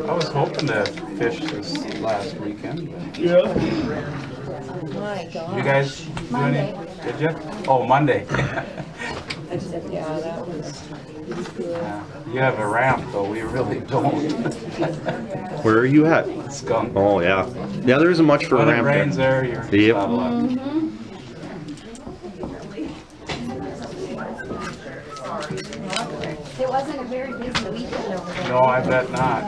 I was hoping to fish this last weekend. But Yeah. My God. you guys do any? Did you? Oh, Monday. Yeah, that was. Yeah. You have a ramp, though. We really don't. Where are you at? Skunk. Oh yeah, yeah. There isn't much for When a it ramp rains there. there, you're Yep. out of luck. It wasn't a very busy weekend over there. No, I bet not.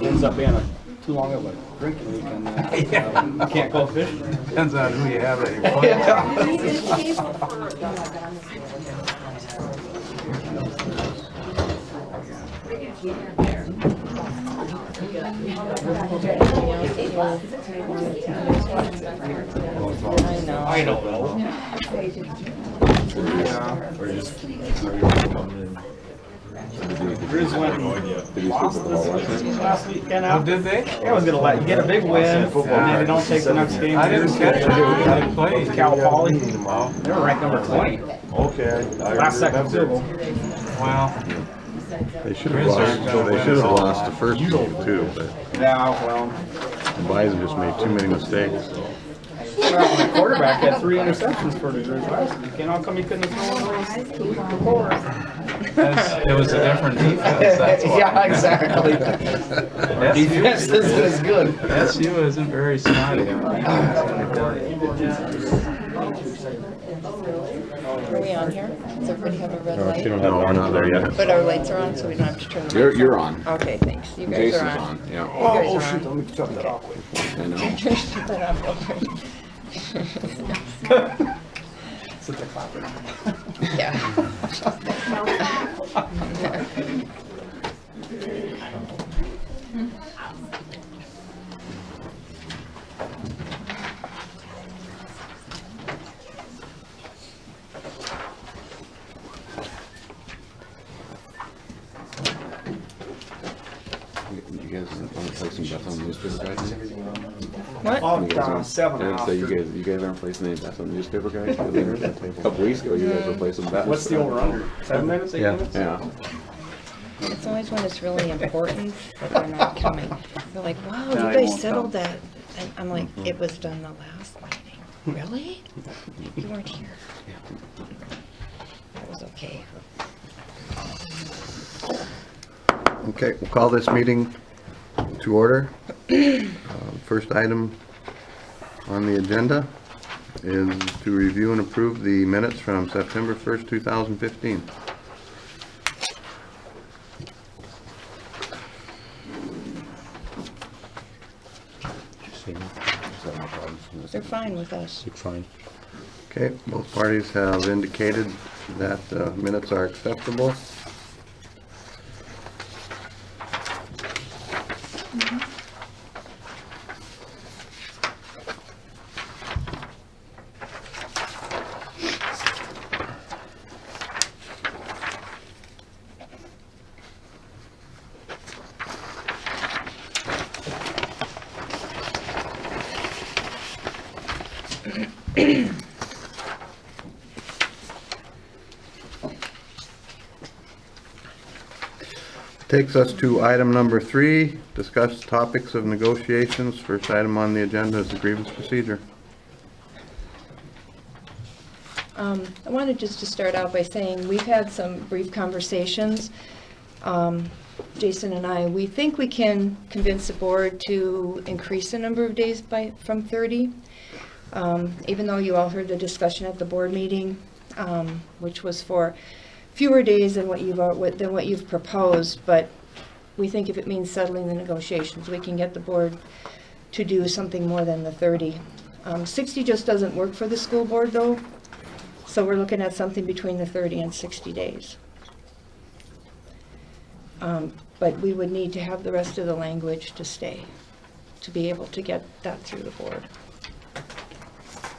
Ends up being too long of a drinking weekend. Yeah. You can't go fishing. Depends on who you have at your foot. I don't know. Grizz went and lost this last weekend Oh, out. did they? Yeah, I was gonna let you get a big win, and then they don't take the next game. I didn't catch it. I played. Cal Poly. They were ranked number 20. Okay. Last second field goal. Well, They should have lost. They should have lost the first game too, but Yeah, well, the Bison just made too many mistakes. the quarterback had 3 interceptions for the Grizz last weekend. How come he couldn't have thrown those the week before? it was a different defense. That's why. Yeah, exactly. Defense isn't as good. SU isn't very snotty. Are we on here? Does everybody have a red You light? don't have orange there yet. But our lights are on, so we don't have to turn them on. You're on. Okay, thanks. You guys Jason's are on. on. Yeah. You guys are on. Let me shut that off. I know. Shut that off real quick. Sit there clapping. Yeah. You guys want to play some bets on newspaper guys? What? Oh, 7 And off. so you guys aren't placing any bets on newspaper guys? A couple weeks ago, you guys were placing bets. What's the over-under? 7 minutes, 8 Yeah. minutes? Yeah. It's always when it's really important that they're not coming. They're like, wow, No, you they guys won't settled come. that. And I'm like, it was done the last meeting. Really? You weren't here. That was okay. Okay, we'll call this meeting to order. First item on the agenda is to review and approve the minutes from September 1st, 2015. They're fine with us. It's fine. Okay, both parties have indicated that minutes are acceptable. Takes us to item number 3, discuss topics of negotiations. First item on the agenda is the grievance procedure. I wanted just to start out by saying we've had some brief conversations. Jason and I, we think we can convince the board to increase the number of days from 30. Even though you all heard the discussion at the board meeting, which was for fewer days than what you've proposed, but we think if it means settling the negotiations, we can get the board to do something more than the 30. 60 just doesn't work for the school board though, so we're looking at something between the 30 and 60 days. But we would need to have the rest of the language to stay, to be able to get that through the board.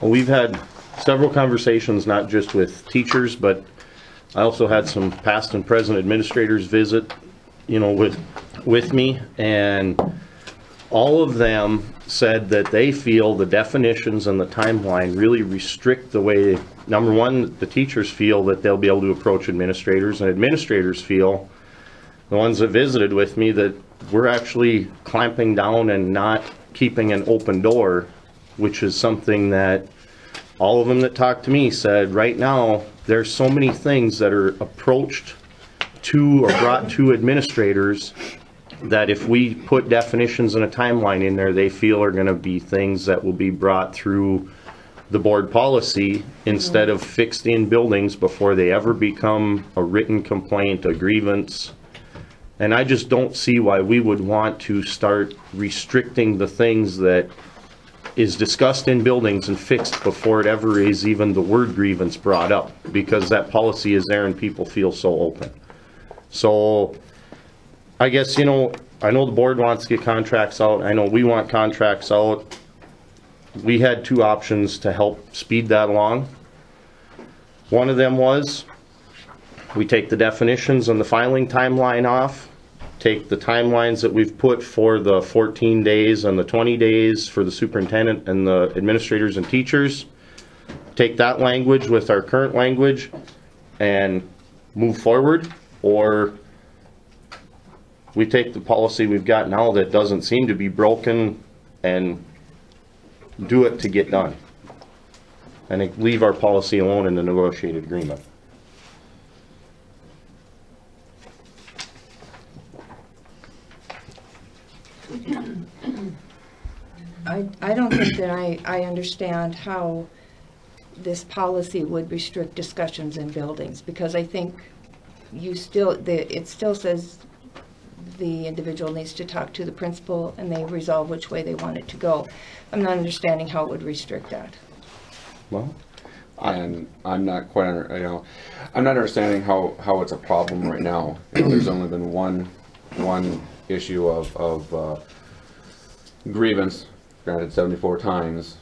Well, we've had several conversations, not just with teachers, but I also had some past and present administrators visit, with me, and all of them said that they feel the definitions and the timeline really restrict the way, number one, the teachers feel that they'll be able to approach administrators, and administrators feel, the ones that visited with me, that we're actually clamping down and not keeping an open door, which is something that all of them that talked to me said, right now, there's so many things that are approached to or brought to administrators that if we put definitions and a timeline in there, they feel are going to be things that will be brought through the board policy instead of fixed in buildings before they ever become a written complaint, a grievance. And I just don't see why we would want to start restricting the things that is discussed in buildings and fixed before it ever is even the word grievance brought up, because that policy is there and people feel so open. So I guess, you know, I know the board wants to get contracts out. I know we want contracts out. We had two options to help speed that along. One of them was we take the definitions and the filing timeline off, take the timelines that we've put for the 14 days and the 20 days for the superintendent and the administrators and teachers, take that language with our current language and move forward, or we take the policy we've got now that doesn't seem to be broken and do it to get done, and leave our policy alone in the negotiated agreement. I don't think that I understand how this policy would restrict discussions in buildings, because I think it still says the individual needs to talk to the principal and they resolve which way they want it to go. I'm not understanding how it would restrict that. Well, And I'm not quite, I'm not understanding how it's a problem right now. You know, there's only been one issue of grievance, granted 74 times,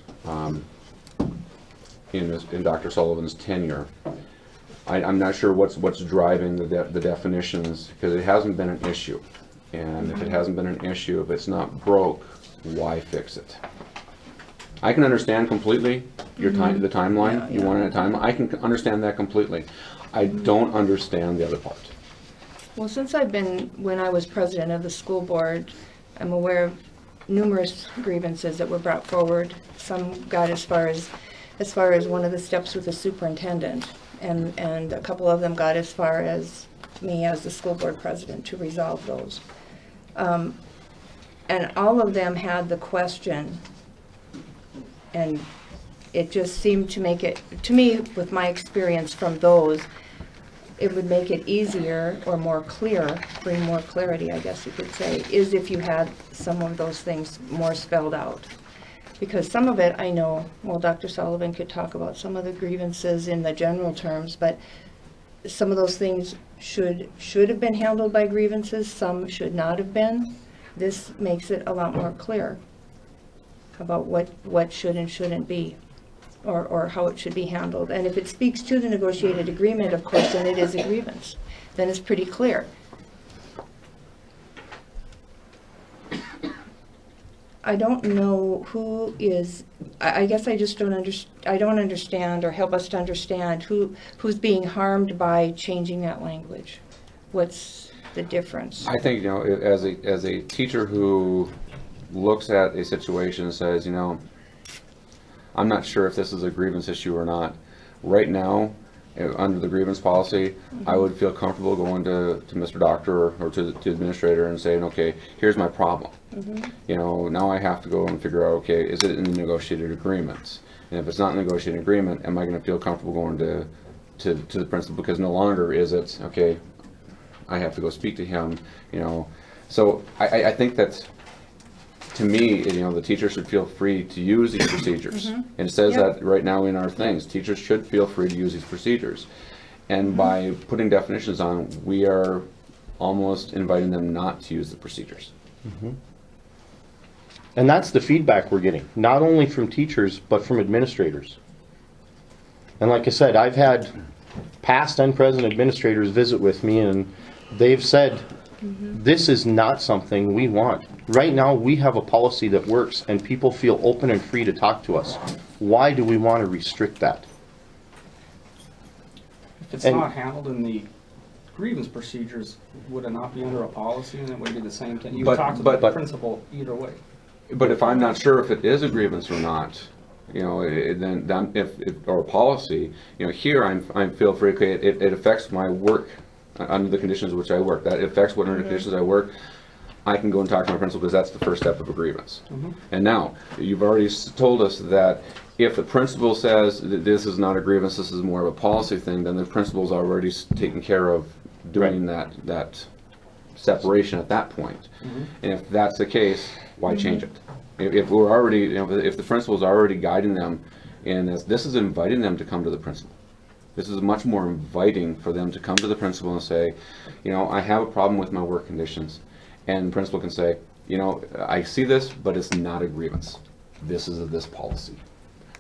in Dr. Sullivan's tenure. I'm not sure what's driving the definitions, because it hasn't been an issue. And if it hasn't been an issue, if it's not broke, why fix it? I can understand completely the timeline. Yeah, You yeah. wanted a timeline. I can understand that completely. I don't understand the other part. Well, since when I was president of the school board, I'm aware of numerous grievances that were brought forward. Some got as far as one of the steps with the superintendent, and a couple of them got as far as me as the school board president to resolve those. And all of them had the question, and it just seemed to make it, to me, with my experience from those, it would make it easier or more clear, bring more clarity, I guess you could say, is if you had some of those things more spelled out. Because some of it, I know, well, Dr. Sullivan could talk about some of the grievances in the general terms, but some of those things should have been handled by grievances, some should not have been. This makes it a lot more clear about what should and shouldn't be, or how it should be handled. And if it speaks to the negotiated agreement, of course, then it is a grievance. Then it's pretty clear. I don't know who is, I guess I just don't understand, or help us to understand who's being harmed by changing that language. What's the difference? I think, as a teacher who looks at a situation and says, I'm not sure if this is a grievance issue or not. Right now, under the grievance policy, I would feel comfortable going to Mr. Doctor or to the administrator and saying, okay, here's my problem. Now I have to go and figure out, okay, is it in the negotiated agreements? And if it's not in the negotiated agreement, am I going to feel comfortable going to the principal? Because no longer is it, okay, I have to go speak to him, So I think that, to me, the teacher should feel free to use these procedures. And it says that right now in our things, teachers should feel free to use these procedures. And by putting definitions on, we are almost inviting them not to use the procedures. and that's the feedback we're getting, not only from teachers, but from administrators. And like I said, I've had past and present administrators visit with me, and they've said, this is not something we want Right now, we have a policy that works and people feel open and free to talk to us. Why do we want to restrict that? If it's And- not handled in the grievance procedures, would it not be under a policy and it would be the same thing? You But- would talk to but- the principal either way. But if I'm not sure if it is a grievance or not, you know, then if or a policy, you know, here I feel free. Okay, it affects my work under the conditions which I work. That affects what under the conditions I work. I can go and talk to my principal because that's the first step of a grievance. And now you've already told us that if the principal says that this is not a grievance, this is more of a policy thing, then the principal's already taken care of doing that separation at that point. And if that's the case, why change it? If we're already, you know, if the principal's already guiding them in this is inviting them to come to the principal. This is much more inviting for them to come to the principal and say, you know, I have a problem with my work conditions. And the principal can say, you know, I see this, but it's not a grievance. This is this policy.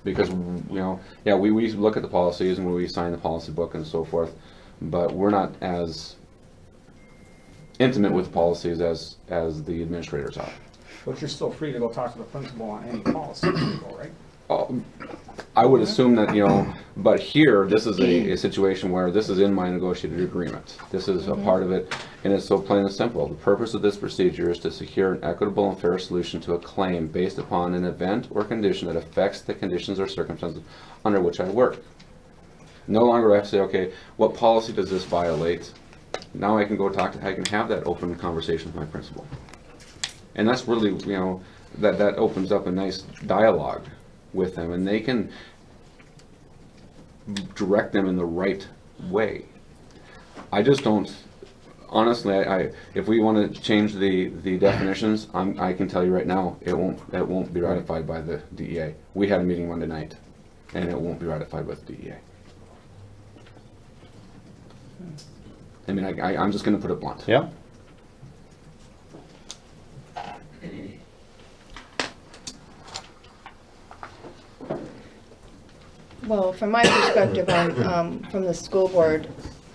Because, you know, yeah, we look at the policies and we sign the policy book and so forth, but we're not as intimate with the policies as the administrators are. But you're still free to go talk to the principal on any policy, right? I would assume that, you know, but here, this is a situation where this is in my negotiated agreement. This is a part of it, and it's so plain and simple. The purpose of this procedure is to secure an equitable and fair solution to a claim based upon an event or condition that affects the conditions or circumstances under which I work. No longer do I have to say, okay, what policy does this violate? Now I can go I can have that open conversation with my principal. And that's really, you know, that opens up a nice dialogue with them, and they can direct them in the right way. I just don't, honestly, if we want to change the definitions, I can tell you right now, it won't be ratified by the DEA. We had a meeting Monday night, and it won't be ratified by the DEA. I mean, I'm just going to put it blunt. Yeah? Well, from my perspective, from the school board,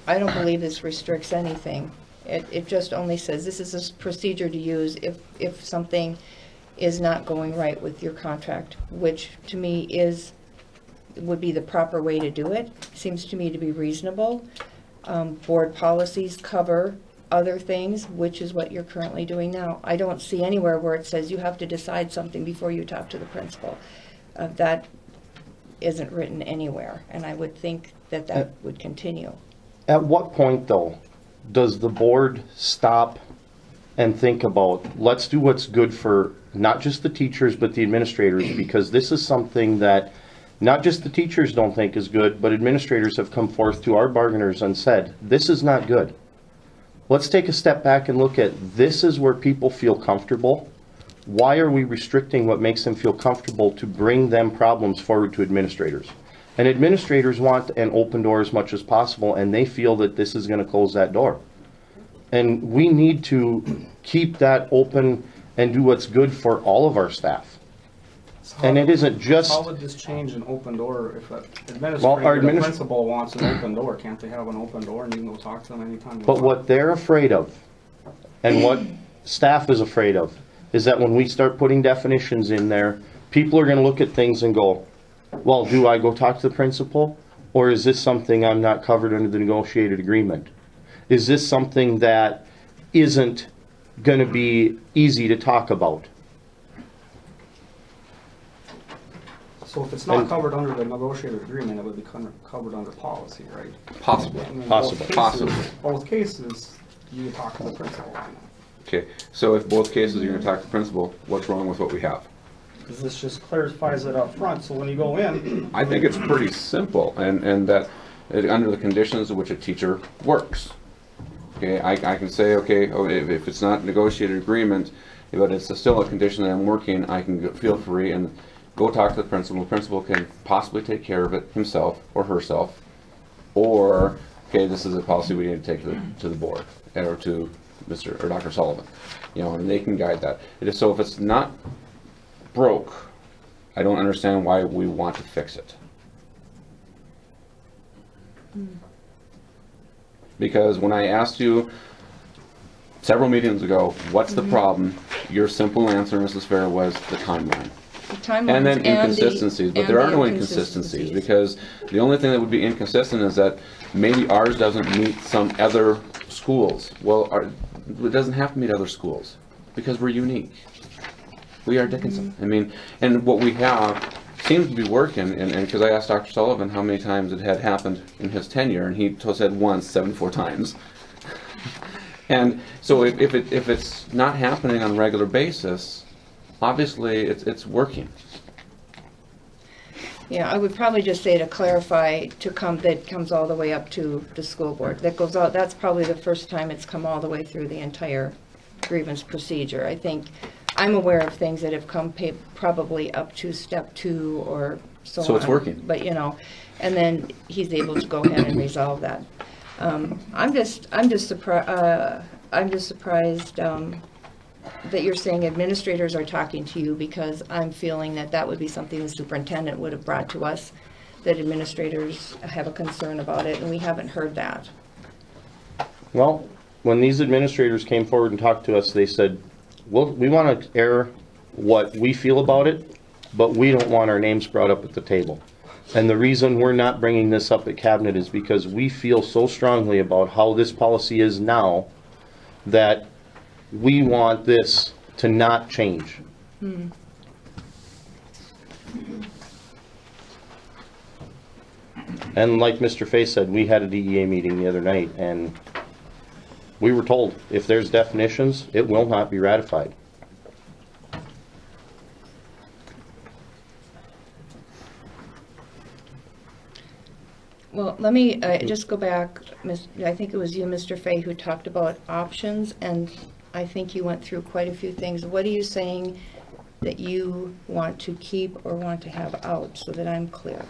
I don't believe this restricts anything. It just only says this is a procedure to use if something is not going right with your contract, which to me would be the proper way to do it. Seems to me to be reasonable. Board policies cover other things, which is what you're currently doing now. I don't see anywhere where it says you have to decide something before you talk to the principal. That isn't written anywhere, and I would think that would continue. At what point, though, does the board stop and think about, let's do what's good for not just the teachers, but the administrators, because this is something that not just the teachers don't think is good, but administrators have come forth to our bargainers and said, this is not good. Let's take a step back and look at this is where people feel comfortable. Why are we restricting what makes them feel comfortable to bring them problems forward to administrators? And administrators want an open door as much as possible, and they feel that this is going to close that door. And we need to keep that open and do what's good for all of our staff. And it isn't just... How would this change an open door if an Well, our administrator, the principal wants an open door? Can't they have an open door and you can go talk to them anytime you want? But what they're afraid of, and what staff is afraid of, is that when we start putting definitions in there, people are going to look at things and go, well, do I go talk to the principal? Or is this something I'm not covered under the negotiated agreement? Is this something that isn't going to be easy to talk about? So if it's not covered under the negotiated agreement, it would be covered under policy, right? Possible. I mean, Possible. Possible. Both cases, you would talk to the principal. Okay, so if both cases you're going to talk to the principal, what's wrong with what we have? Because this just clarifies it up front, so when you go in, I think it's pretty simple, and that under the conditions in which a teacher works. Okay, I can say, okay, if it's not negotiated agreement, but it's still a condition that I'm working, I can feel free and go talk to the principal. The principal can possibly take care of it himself or herself, or, okay, this is a policy we need to take to the board, or to Mr. or Dr. Sullivan, you know, and they can guide that. So if it's not broke, I don't understand why we want to fix it. Because when I asked you several meetings ago, what's the problem? Your simple answer, Mrs. Fair, was the timeline. The timelines And then the- inconsistencies, but and there the are no inconsistencies, inconsistencies. because the only thing that would be inconsistent is that maybe ours doesn't meet some other schools. Well, it doesn't have to meet other schools, because we're unique. We are Dickinson. I mean, and what we have seems to be working, and because I asked Dr. Sullivan how many times it had happened in his tenure, and he said once, 74 times. And so if it's not happening on a regular basis, obviously it's working. Yeah, I would probably just say to clarify, that comes all the way up to the school board. That goes out, that's probably the first time it's come all the way through the entire grievance procedure. I think, I'm aware of things that have come probably up to step 2 or so on. So it's working. But, you know, and then he's able to go ahead and resolve that. I'm just surprised that you're saying administrators are talking to you, because I'm feeling that would be something the superintendent would have brought to us, that administrators have a concern about it, and we haven't heard that. Well, when these administrators came forward and talked to us, they said, well, we want to air what we feel about it, but we don't want our names brought up at the table. And the reason we're not bringing this up at cabinet is because we feel so strongly about how this policy is now that we want this to not change. And like Mr. Fay said, we had a DEA meeting the other night, and we were told if there's definitions, it will not be ratified. Well, let me just go back. I think it was you, Mr. Fay, who talked about options, and I think you went through quite a few things. What are you saying that you want to keep or want to have out, so that I'm clear?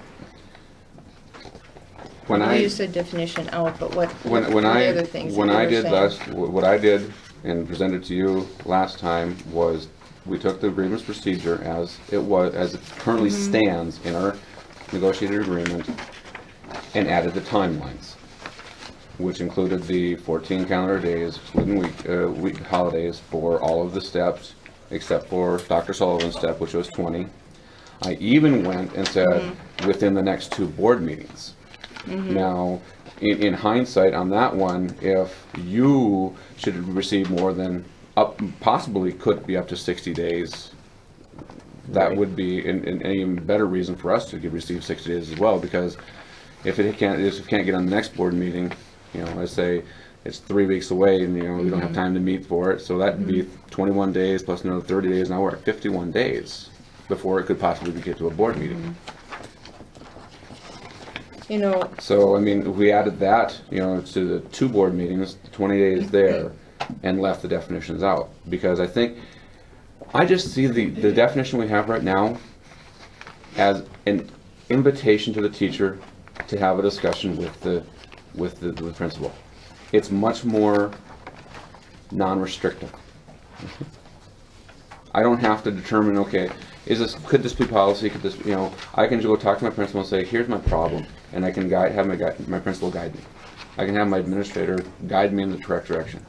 When I know I you said definition out, but what when are the I other things when that you I were did saying? what I did and presented to you last time was we took the grievance procedure as it currently stands in our negotiated agreement, and added the timelines, which included the 14 calendar days, excluding week holidays, for all of the steps except for Dr. Sullivan's step, which was 20. I even went and said within the next 2 board meetings. Now, in hindsight on that one, if you should receive more than possibly could be up to 60 days, that would be an even better reason for us to receive 60 days as well, because if it can't get on the next board meeting, you know, let's say it's 3 weeks away, and you know we don't have time to meet for it, so that'd be 21 days plus another 30 days. Now we're at 51 days before it could possibly get to a board meeting. You know, So, I mean, if we added that, you know, to the 2 board meetings, 20 days there, and left the definitions out. Because I just see the definition we have right now as an invitation to the teacher to have a discussion with the principal. It's much more non-restrictive. I don't have to determine, okay, could this be policy, could this, you know, I can just go talk to my principal and say, here's my problem, and I can have my principal guide me. I can have my administrator guide me in the correct direction.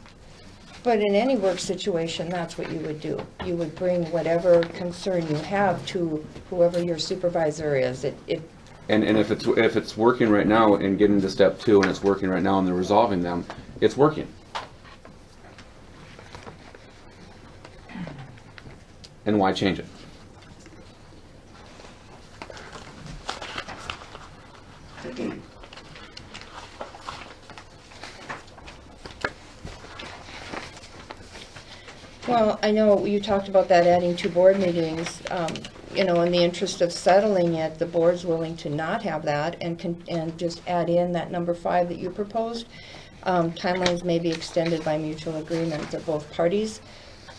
but in any work situation, that's what you would do. You would bring whatever concern you have to whoever your supervisor is. And if it's working right now and getting to step 2, and it's working right now and they're resolving them, it's working. And why change it? Well, I know you talked about that, adding 2 board meetings. You know, in the interest of settling it, the board's willing to not have that and just add in that number 5 that you proposed. Timelines may be extended by mutual agreement of both parties.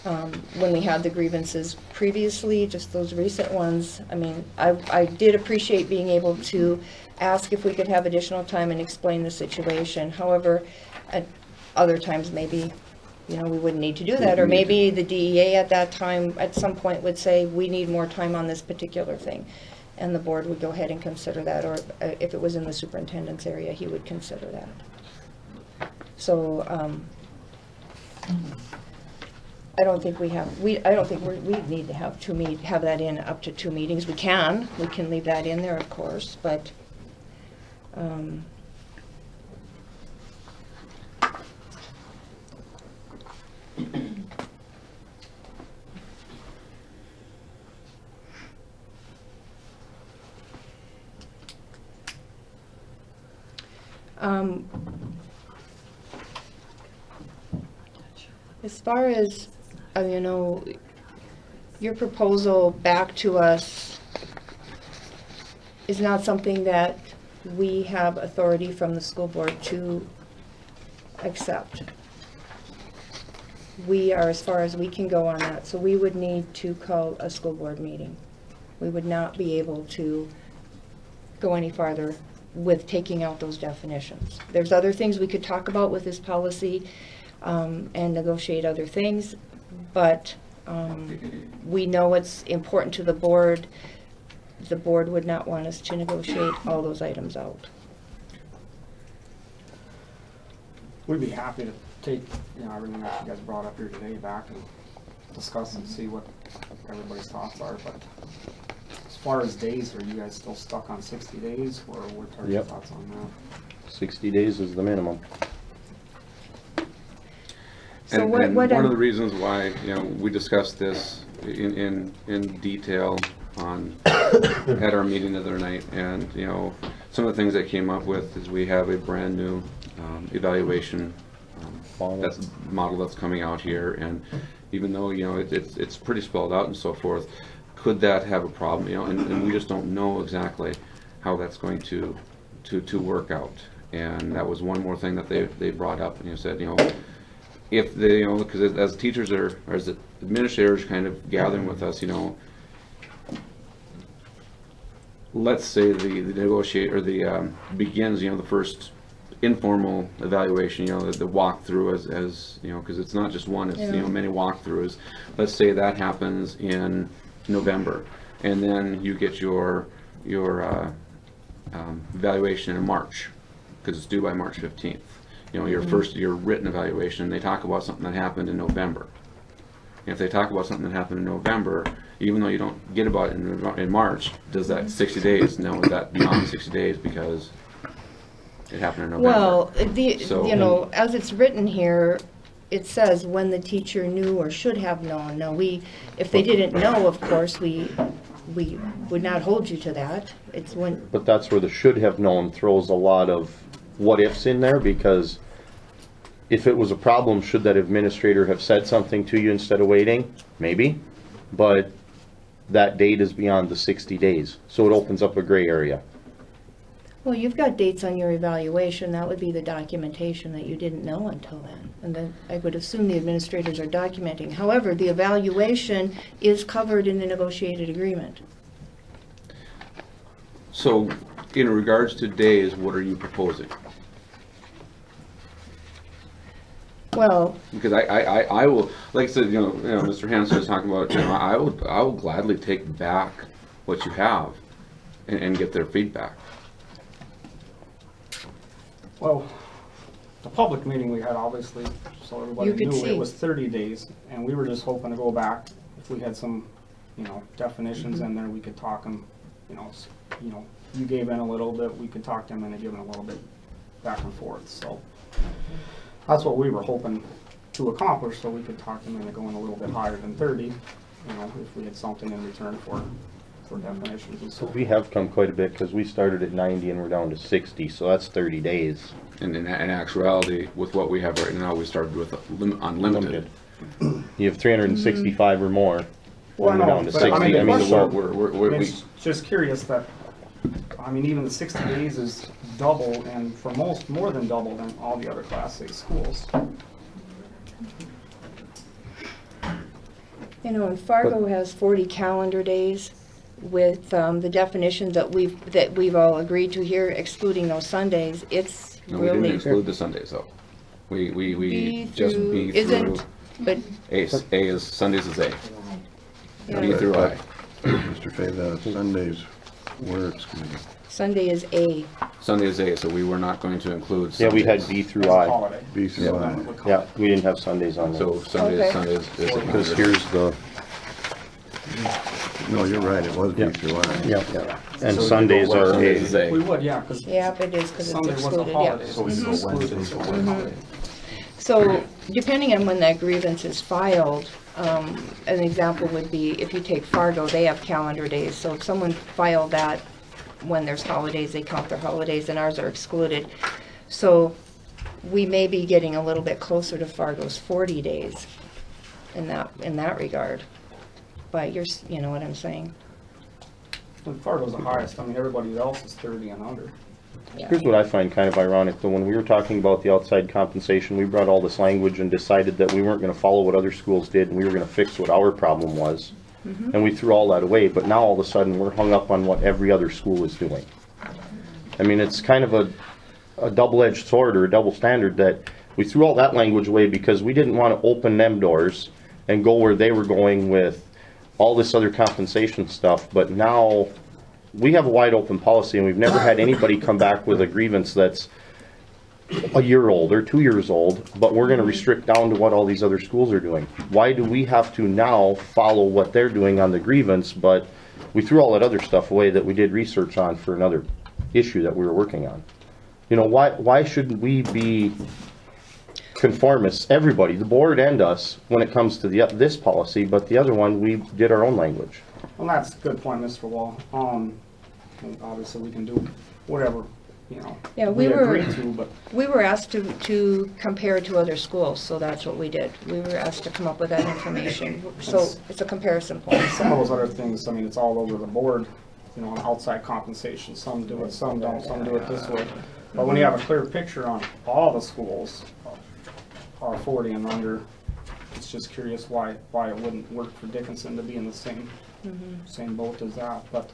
When we had the grievances previously, just those recent ones, I mean, I did appreciate being able to ask if we could have additional time and explain the situation. However, at other times, maybe, you know, we wouldn't need to do that, or maybe the DEA at that time, at some point, would say, we need more time on this particular thing, and the board would go ahead and consider that, or if it was in the superintendent's area, he would consider that. So, I don't think we need to have have that in up to 2 meetings. We can leave that in there, of course, but, as far as, you know, your proposal back to us is not something that we have authority from the school board to accept. We are as far as we can go on that, so we would need to call a school board meeting. We would not be able to go any farther with taking out those definitions. There's other things we could talk about with this policy and negotiate other things, but we know it's important to the board. The board would not want us to negotiate all those items out. We'd be happy to take, you know, everything that you guys brought up here today back and discuss and see what everybody's thoughts are, but as far as days, are you guys still stuck on 60 days, or what are your Yep. thoughts on that? 60 days is the minimum. So And what one of the reasons why, you know, we discussed this in detail on, at our meeting the other night, and, you know, some of the things that came up with is we have a brand new evaluation model that's coming out here, and even though, you know, it's pretty spelled out and so forth, could that have a problem, you know, and we just don't know exactly how that's going to work out. And that was one more thing that they brought up, and you said, you know, if they, you know, because as teachers or as administrators kind of gathering with us, you know, let's say the negotiate or the begins, you know, the first informal evaluation, you know, the walkthrough as you know, because it's not just one, it's, you know, many walkthroughs. Let's say that happens in November, and then you get your evaluation in March, because it's due by March 15th. You know, your written evaluation, they talk about something that happened in November. And if they talk about something that happened in November, even though you don't get about it in March, does that 60 days, now is that beyond 60 days because it happened in November? Well, So- you know, as it's written here, it says when the teacher knew or should have known. Now, if they didn't know, of course, we would not hold you to that. It's when, But that's where the should have known throws a lot of what ifs in there, because if it was a problem, should that administrator have said something to you instead of waiting? Maybe, but that date is beyond the 60 days, so it opens up a gray area. well, you've got dates on your evaluation. That would be the documentation that you didn't know until then. And then I would assume the administrators are documenting. However, the evaluation is covered in the negotiated agreement. So, in regards to days, what are you proposing? Well, Because I will, like I said, you know, Mr. Hanson was talking about, you know, I will gladly take back what you have and get their feedback. Well, the public meeting we had, obviously, so everybody You could knew see. it was 30 days, and we were just hoping to go back, if we had some, you know, definitions in there, we could talk them, you know, you gave in a little bit, we could talk them into giving a little bit back and forth, so. That's what we were hoping to accomplish, so we could talk them into going a little bit higher than 30, you know, if we had something in return for definitions and so. We have come quite a bit, because we started at 90 and we're down to 60, so that's 30 days. And in actuality, with what we have right now, we started with unlimited. You have 365 or more, Well, when we're no, down to but 60. I mean, I mean, the so We're It's just curious that, I mean, even the 60 days is double, and for most, more than double than all the other Class A schools. you know, and Fargo has 40 calendar days with the definitions that we've all agreed to here, excluding those Sundays. It's No, we didn't really exclude the Sundays though. We B just through B through. isn't, but A is, Sundays is A. yeah, B through I. Mr. Fay, the Sundays, where it's gonna be. Sunday is A. Sunday is A, so we were not going to include Yeah, we had Sundays. B through As a I. holiday. B through So I. then it would count. Yeah, we didn't have Sundays on there. So Sunday Okay. is Because here's the, No, you're right, it was B Yeah. through I. yeah, and So Sundays you go are Sundays is A. We would, yeah, because Yeah, it is, because it's Sunday was a excluded, holiday. yeah. So we go Wednesday to Wednesday. So, depending on when that grievance is filed, an example would be, if you take Fargo, they have calendar days, so if someone filed that when there's holidays, they count their holidays, and ours are excluded. So, we may be getting a little bit closer to Fargo's 40 days in that regard. But you know what I'm saying? And Fargo's the highest. I mean, everybody else is 30 and under. Yeah. Here's what I find kind of ironic, though, when we were talking about the outside compensation, we brought all this language and decided that we weren't gonna follow what other schools did, and we were gonna fix what our problem was. And we threw all that away, but now all of a sudden, we're hung up on what every other school is doing. I mean, it's kind of a double-edged sword or a double standard that we threw all that language away because we didn't wanna open them doors and go where they were going with all this other compensation stuff, but now we have a wide open policy and we've never had anybody come back with a grievance that's a year old or 2 years old, but we're gonna restrict down to what all these other schools are doing. Why do we have to now follow what they're doing on the grievance, but we threw all that other stuff away that we did research on for another issue that we were working on? You know, why shouldn't we be conformists, everybody, the board and us, when it comes to this policy, but the other one, we did our own language. Well, that's a good point, Mr. Wall. And obviously, we can do whatever, you know, Yeah, we we were- agree to, but We were asked to compare to other schools, so that's what we did. We were asked to come up with that information, so it's a comparison point. some of those other things, I mean, it's all over the board, you know, outside compensation. Some do it, some don't, some do it this way. But when you have a clear picture on all the schools are 40 and under, it's just curious why it wouldn't work for Dickinson to be in the same boat as that. But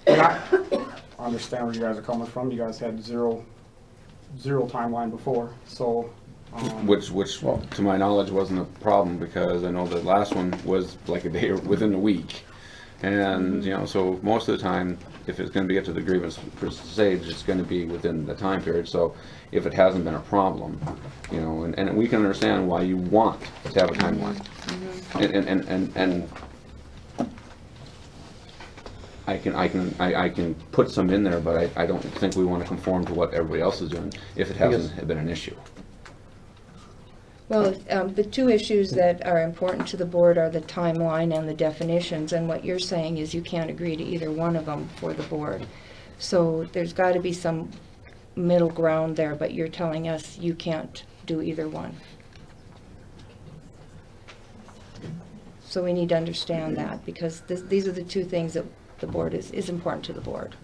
I understand where you guys are coming from. You guys had zero timeline before, so. Which to my knowledge wasn't a problem because I know the last one was like a day or within a week. And, you know, so most of the time, if it's gonna be up to the grievance stage, it's gonna be within the time period. So if it hasn't been a problem, you know, and we can understand why you want to have a timeline. And I can put some in there, but I don't think we wanna conform to what everybody else is doing if it hasn't been an issue. Well, the two issues that are important to the board are the timeline and the definitions, and what you're saying is you can't agree to either one of them for the board. So there's got to be some middle ground there, but you're telling us you can't do either one. So we need to understand that, because these are the two things that the board is important to the board.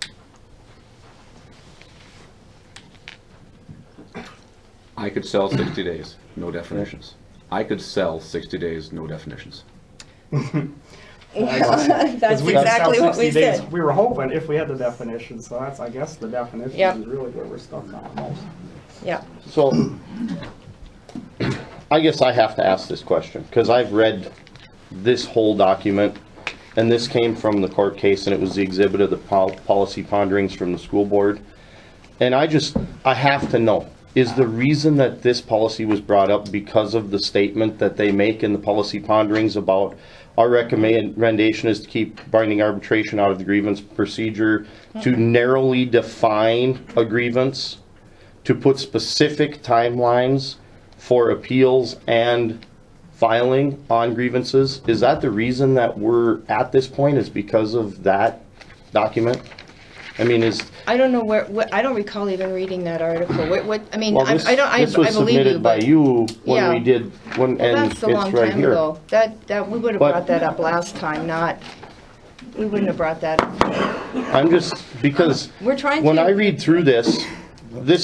I could sell 60 days, no definitions. I could sell 60 days, no definitions. That's Because we could sell exactly what 60 we days. said. We were hoping if we had the definition, so that's, I guess, the definition Yep. is really where we're stuck on most. Yeah. So, I guess I have to ask this question, because I've read this whole document, and this came from the court case, and it was the exhibit of the policy ponderings from the school board. And I have to know, is the reason that this policy was brought up because of the statement that they make in the policy ponderings about our recommendation is to keep binding arbitration out of the grievance procedure, to narrowly define a grievance, to put specific timelines for appeals and filing on grievances? Is that the reason that we're at this point, is because of that document? I mean, I don't know I don't recall even reading that article. I mean, well, I this believe was submitted by but you when Yeah. we did, and that's it's a long right time here. ago. That we would have But- brought that up last time, we wouldn't have brought that up. I'm just, because We're trying when to- I read through this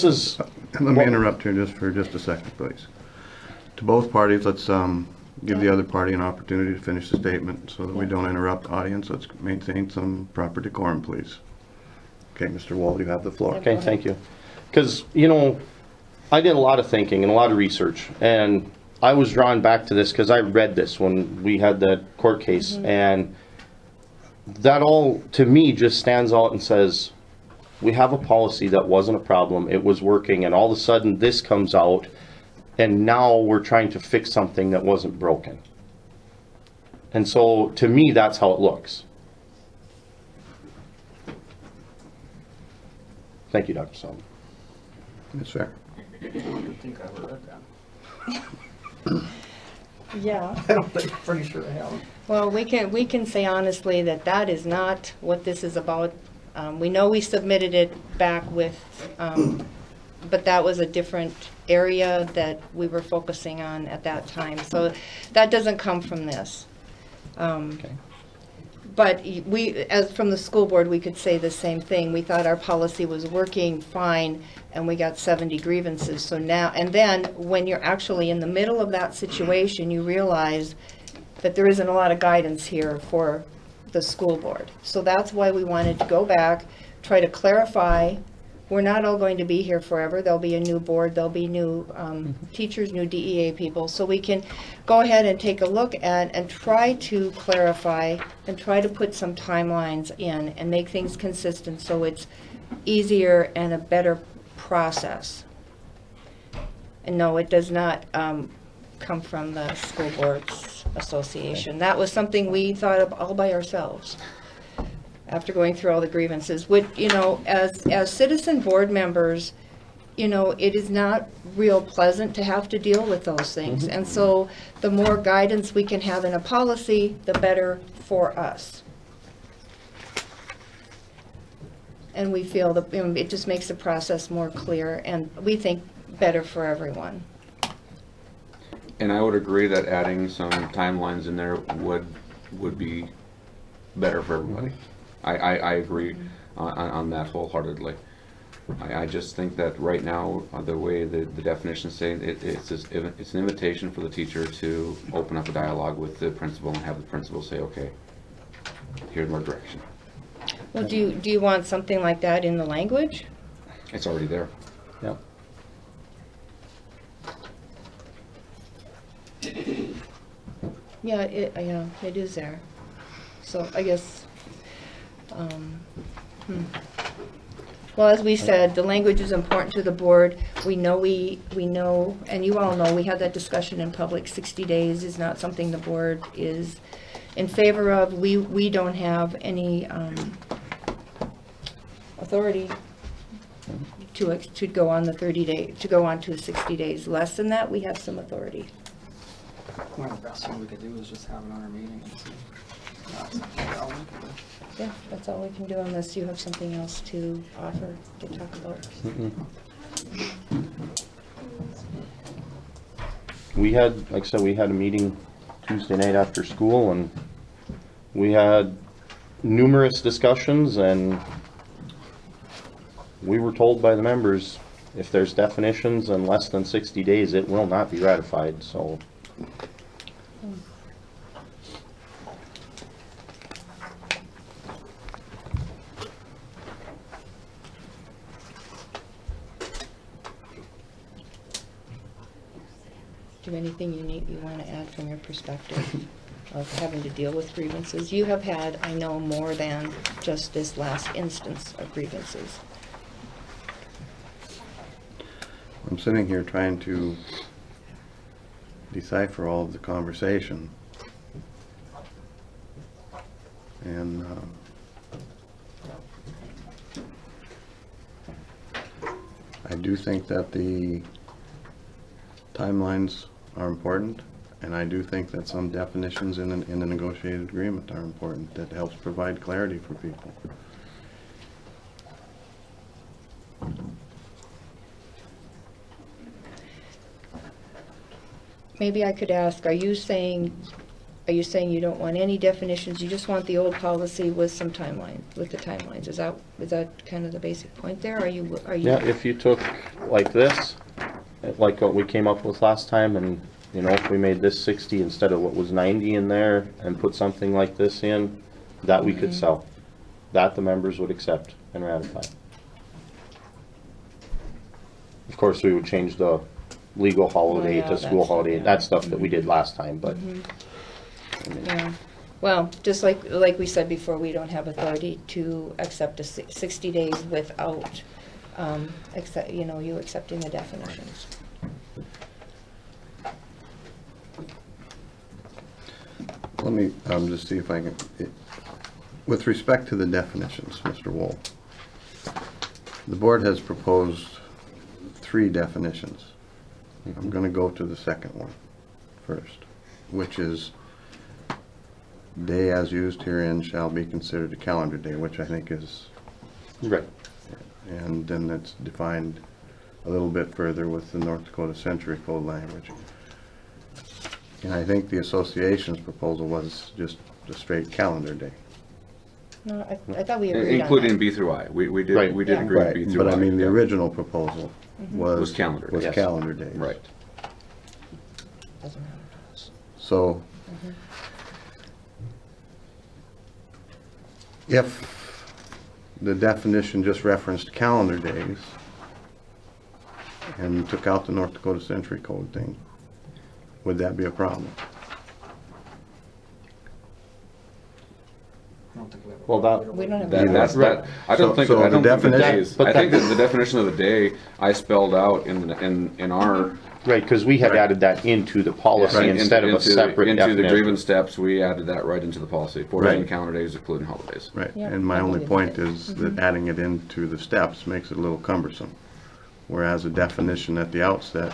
is, Let me interrupt here for just a second, please. To both parties, let's give the other party an opportunity to finish the statement so that we don't interrupt the audience. Let's maintain some proper decorum, please. Okay, Mr. Wall, you have the floor. okay, thank you. Because, you know, I did a lot of thinking and a lot of research, and I was drawn back to this because I read this when we had that court case, and that all, to me, just stands out and says, we have a policy that wasn't a problem, it was working, and all of a sudden this comes out, and now we're trying to fix something that wasn't broken. And so, to me, that's how it looks. Thank you, Dr. Sullivan. Yes, sir. I don't think I ever read that. Yeah. I don't think, pretty sure I haven't. Well, we can say honestly that that is not what this is about. We know we submitted it back with, but that was a different area that we were focusing on at that time. So that doesn't come from this. Okay. But we, as from the school board, we could say the same thing. We thought our policy was working fine, and we got 70 grievances. So now, and then when you're actually in the middle of that situation, you realize that there isn't a lot of guidance here for the school board. So that's why we wanted to go back, try to clarify. We're not all going to be here forever. There'll be a new board, there'll be new teachers, new DEA people. So we can go ahead and take a look at and try to clarify and try to put some timelines in and make things consistent so it's easier and a better process. And no, it does not come from the School Boards Association. That was something we thought of all by ourselves after going through all the grievances. Which, you know, as citizen board members, you know, it is not real pleasant to have to deal with those things. And so the more guidance we can have in a policy, the better for us. And we feel that, you know, it just makes the process more clear and we think better for everyone. And I would agree that adding some timelines in there would be better for everybody. I agree on that wholeheartedly. I just think that right now, the way the definitions say, it's an invitation for the teacher to open up a dialogue with the principal and have the principal say, okay, here's my direction. Well, do you want something like that in the language? It's already there. Yep. Yeah, it is there. So I guess, well, as we said, the language is important to the board. We know, and you all know, we had that discussion in public. 60 days is not something the board is in favor of. We don't have any authority to go on the 30 day, to go on to 60 days. Less than that, we have some authority. Well, the best thing we could do is just have another meeting and see. That's all we can do. Yeah, that's all we can do unless you have something else to offer to talk about. We had, like I said, we had a meeting Tuesday night after school, and we had numerous discussions, and we were told by the members, if there's definitions in less than 60 days, it will not be ratified, so. Do you have anything you want to add from your perspective of having to deal with grievances? You have had, I know, more than just this last instance of grievances. I'm sitting here trying to decipher all of the conversation. And I do think that the timelines are important, and I do think that some definitions in a negotiated agreement are important. That helps provide clarity for people. Maybe I could ask, are you saying you don't want any definitions, you just want the old policy with some timeline, with the timelines? Is that kind of the basic point there? Are you? Yeah, if you took like this, like what we came up with last time, and you know, if we made this 60 instead of what was 90 in there, and put something like this in, that we could sell, that the members would accept and ratify. Of course, we would change the legal holiday yeah, to school that's- holiday, yeah. that stuff that we did last time, but. I mean, Yeah. Well, just like we said before, we don't have authority to accept a 60 days without, you accepting the definitions. Let me just see if I can, with respect to the definitions, Mr. Wool, the board has proposed 3 definitions. I'm going to go to the second one first, which is day as used herein shall be considered a calendar day, which I think is, Right. and then it's defined a little bit further with the North Dakota Century Code language. And I think the association's proposal was just a straight calendar day. No, I thought we agreed Including on B through I. We did Right. agree Yeah. with B through I. But I mean, the yeah. original proposal Was calendar was days. calendar days. Right. that. Doesn't matter to us. So, if the definition just referenced calendar days and took out the North Dakota Century Code thing, would that be a problem? I don't think we have a Well, problem. We don't have. That's Right. that. I don't think. So I the don't think the definition- days. But I think that- that the definition of the day I spelled out in our Right, because we had Right. added that into the policy right, instead of a separate into the definition. grievance steps. We added that right into the policy. 4 Right. days calendar days, including holidays. Right, Yeah, and my I only believe point that. is that adding it into the steps makes it a little cumbersome. Whereas a definition at the outset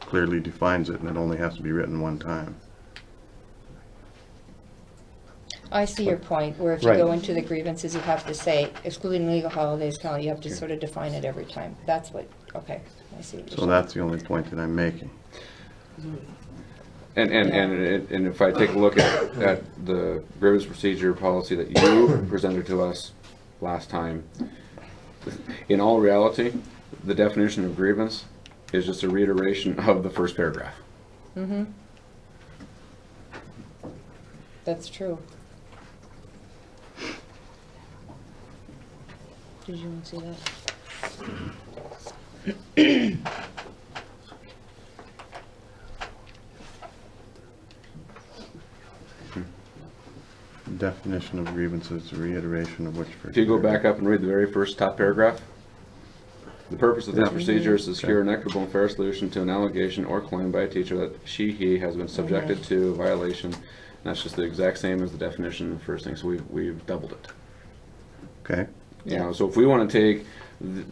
clearly defines it and it only has to be written one time. I see your point, where if you Right. go into the grievances, you have to say excluding legal holidays, you have to sort of define it every time. That's what, okay, I see what you're So saying. that's the only point that I'm making. And if I take a look at the grievance procedure policy that you presented to us last time, in all reality, the definition of grievance is just a reiteration of the first paragraph. Mm-hmm. That's true. Did you want to see that? Definition of grievances, reiteration of which. If you go back up and read the very first top paragraph, the purpose of this procedure is to secure an equitable and fair solution to an allegation or claim by a teacher that he has been subjected to a violation. And that's just the exact same as the definition of the first thing, so we've doubled it. Okay, You know, so if we want to take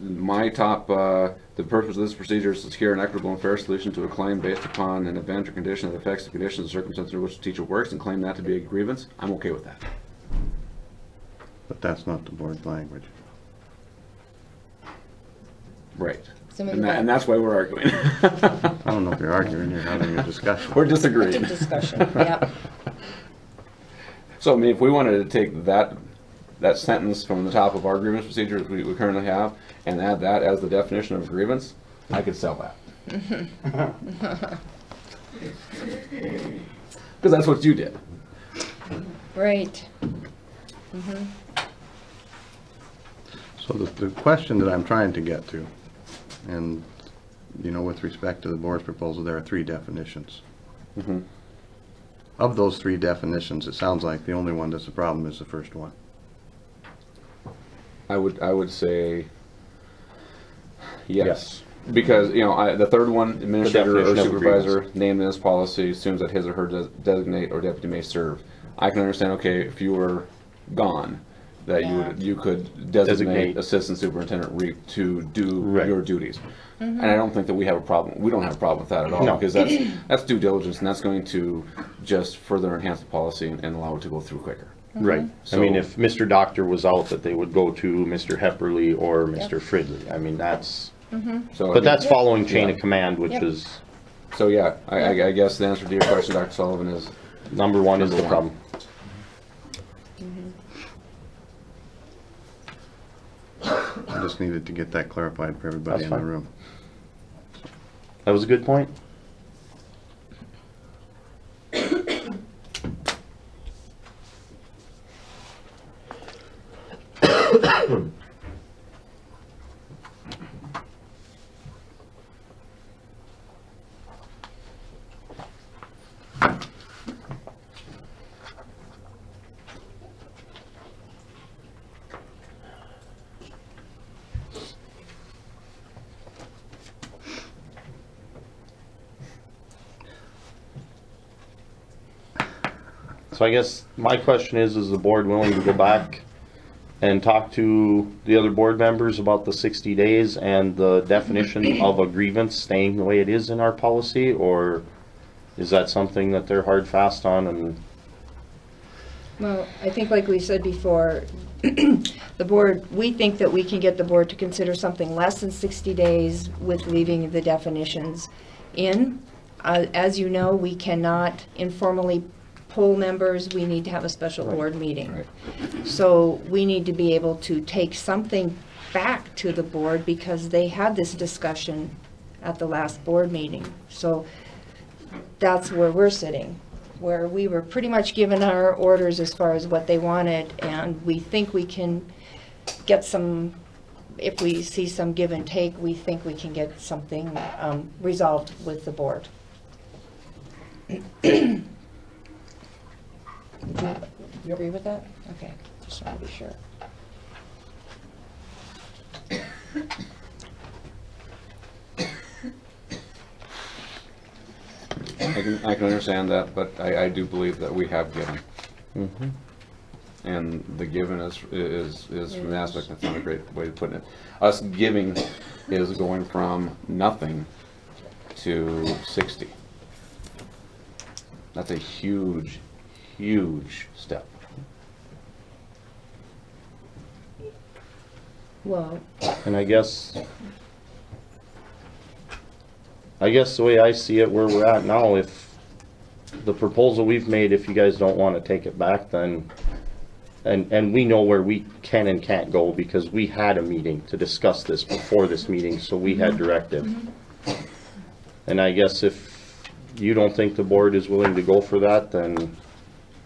my top, the purpose of this procedure is to secure an equitable and fair solution to a claim based upon an event or condition that affects the conditions or circumstances in which the teacher works and claim that to be a grievance, I'm okay with that. but that's not the board's language. Right. So maybe And that's why we're arguing. I don't know if you're arguing, you're having a discussion. We're It's a disagreeing. discussion, yeah. So, I mean, if we wanted to take that sentence from the top of our grievance procedure that we currently have and add that as the definition of grievance, I could sell that. Because that's what you did. Right. So the question that I'm trying to get to, and, you know, with respect to the board's proposal, there are 3 definitions. Mhm. Of those 3 definitions, it sounds like the only one that's a problem is the first one. I would say yes. Because, you know, the third one, administrator or definition of supervisor named in this policy assumes that his or her designate or deputy may serve. I can understand, okay, if you were gone, that you could designate assistant superintendent to do Right. your duties. And I don't think that we have a problem. We don't have a problem with that at all. No. Because that's due diligence, and that's going to just further enhance the policy and allow it to go through quicker. Right. I mean, if Mr. Doctor was out, that they would go to Mr. Hepperly or Mr. Fridley. I mean, that's, So, but that's following chain Yeah. of command, which Yep. is, So yeah, I guess the answer to your question, Dr. Sullivan, is number one is the Number one. problem. I just needed to get that clarified for everybody in That's the fine. room. That was a good point. So I guess my question is the board willing to go back and talk to the other board members about the 60 days and the definition of a grievance staying the way it is in our policy, or is that something that they're hard fast on? And Well, I think like we said before, the board, we think that we can get the board to consider something less than 60 days with leaving the definitions in. As you know, we cannot informally poll members, we need to have a special board meeting. Right. So we need to be able to take something back to the board because they had this discussion at the last board meeting. So that's where we're sitting, where we were pretty much given our orders as far as what they wanted, and we think we can get some, if we see some give and take, we think we can get something resolved with the board. Do you agree with that? Okay, just want to be sure. I can understand that, but I do believe that we have given. And the given is from the aspect, that's not a great way to put it. Us giving is going from nothing to 60. That's a huge, huge step. Well, And I guess the way I see it, where we're at now, if the proposal we've made, if you guys don't want to take it back, then, and we know where we can and can't go because we had a meeting to discuss this before this meeting, so we had directive. And I guess if you don't think the board is willing to go for that, then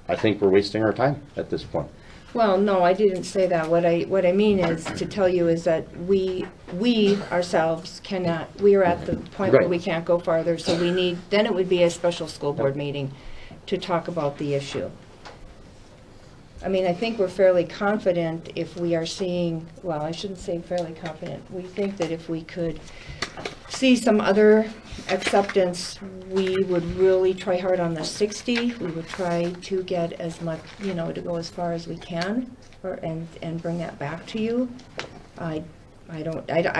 I think we're wasting our time at this point. well, no, I didn't say that. What I mean is to tell you is that we ourselves cannot, we are at the point where Right. we can't go farther, so we need, then it would be a special school board meeting to talk about the issue. I mean, I think we're fairly confident if we are seeing, well, I shouldn't say fairly confident. We think that if we could see some other acceptance, we would really try hard on the 60. We would try to get as much, to go as far as we can, and bring that back to you. I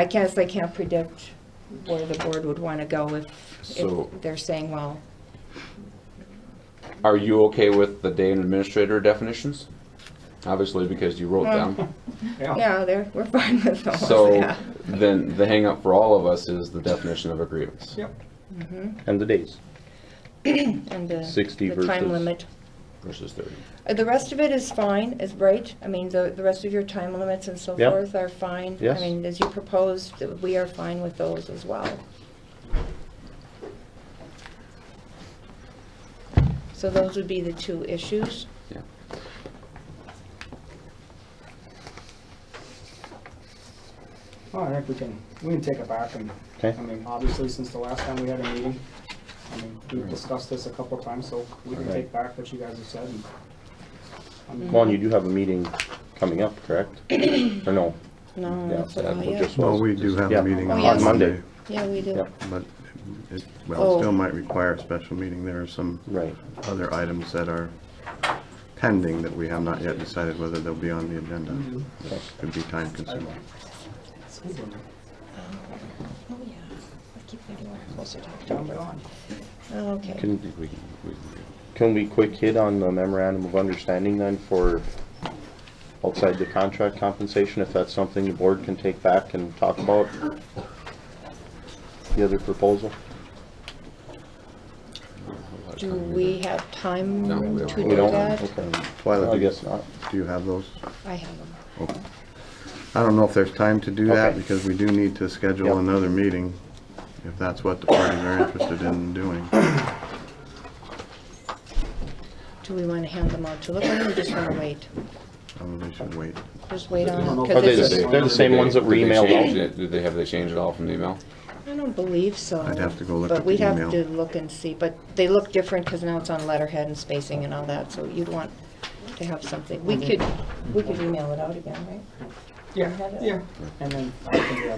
guess I can't predict where the board would want to go if So- they're saying, well, Are you okay with the day and administrator definitions? Obviously, because you wrote them. yeah, we're fine with those, So yeah. then the hang up for all of us is the definition of a grievance. Yep. And the days. And the 60 the time versus- limit. Versus 30. The rest of it is fine, is right. I mean, the rest of your time limits and so Yep. forth are fine. Yes. I mean, as you proposed, we are fine with those as well. So those would be the two issues. Yeah. Well, I think we can take it back and, Okay. I mean, obviously, since the last time we had a meeting, I mean, we've discussed this a couple times, so we can Right. take back what you guys have said. And, I mean, Well, and you do have a meeting coming up, correct? Or no? No, Yeah, that's that not would yet. just- Well, we do have Yeah. a meeting Oh, on yes. Monday, Yeah, we do. Yep. but it Oh. still might require a special meeting. There are some Right. other items that are pending that we have not yet decided whether they'll be on the agenda. That could be time consuming. school board meeting. Oh, yeah. I keep thinking we're supposed to talk to them, but Gone. okay. Can, We can- can we quick hit on the memorandum of understanding then for outside the contract compensation, if that's something the board can take back and talk about? The other proposal? Do we have time No, we to don't. do We don't? that? Okay. Twyla, I guess not. do you have those? I have them. Okay. I don't know if there's time to do that Okay. because we do need to schedule Yep. another meeting if that's what the parties are interested in doing. Do we want to hand them out to look at, or just want to wait? Probably should wait. Just wait on I don't know it? if Are 'cause they it's- the- they're the same ones that were Did they emailed change out? it? Have they changed it all from the email? I don't believe so. I'd have to go look at But the we'd have email. to look and see, but they look different because now it's on letterhead and spacing and all that, so you'd want to have something. We could email it out again, right? Yeah, Have it? yeah. And then I think I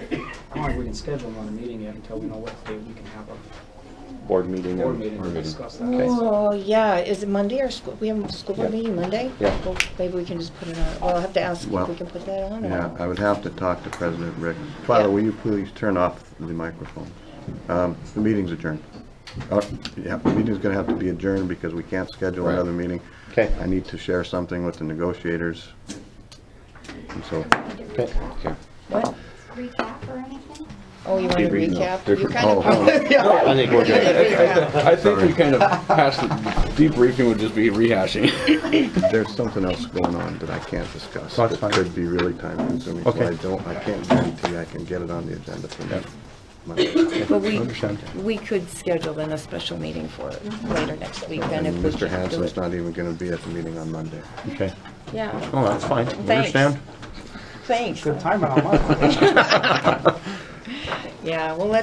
don't think we can schedule another meeting yet until we know what day we can have board meeting. Board meeting to discuss that. Oh, yeah, is it Monday or school, we have a school board meeting Monday? Yeah. Well, maybe we can just put it on, well, I'll have to ask if Well, we can put that on or Yeah, not. I would have to talk to President Rick. Twyla, Yeah. will you please turn off the microphone? The meeting's adjourned. Yeah, the meeting's gonna have to be adjourned because we can't schedule Right. another meeting. Okay. I need to share something with the negotiators. And so, Okay. Okay. What? Recap or anything? Oh, you want to Debrief, no. recap? You Different- kind of. I think we're good. I think we kind of passed, debriefing would just be rehashing. there's something else going on that I can't discuss. That's That fine. could be really time consuming. So Okay. I can't guarantee I can get it on the agenda for next Monday. But we, Understand. we could schedule then a special meeting for later next week then if And we Mr. can do Hanson's it. not even gonna be at the meeting on Monday. Okay. Yeah, Oh, that's fine. Thanks. Understand? thanks. Good timing on my part. Yeah, well, I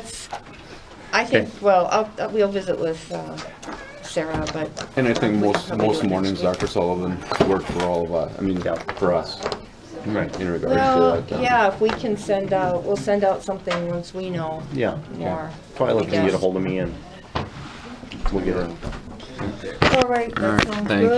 think, Okay. well, we'll visit with Sarah, but. And I think we could most probably do it next mornings, week. Dr. Sullivan worked for all of us, I mean, Yeah. for us, Right. in regards to Well, that. yeah, if we can we'll send out something once we know Yeah. more. Twyla I can get guess. a hold of me and we'll get her. All right, All that right, sounds thank good. you.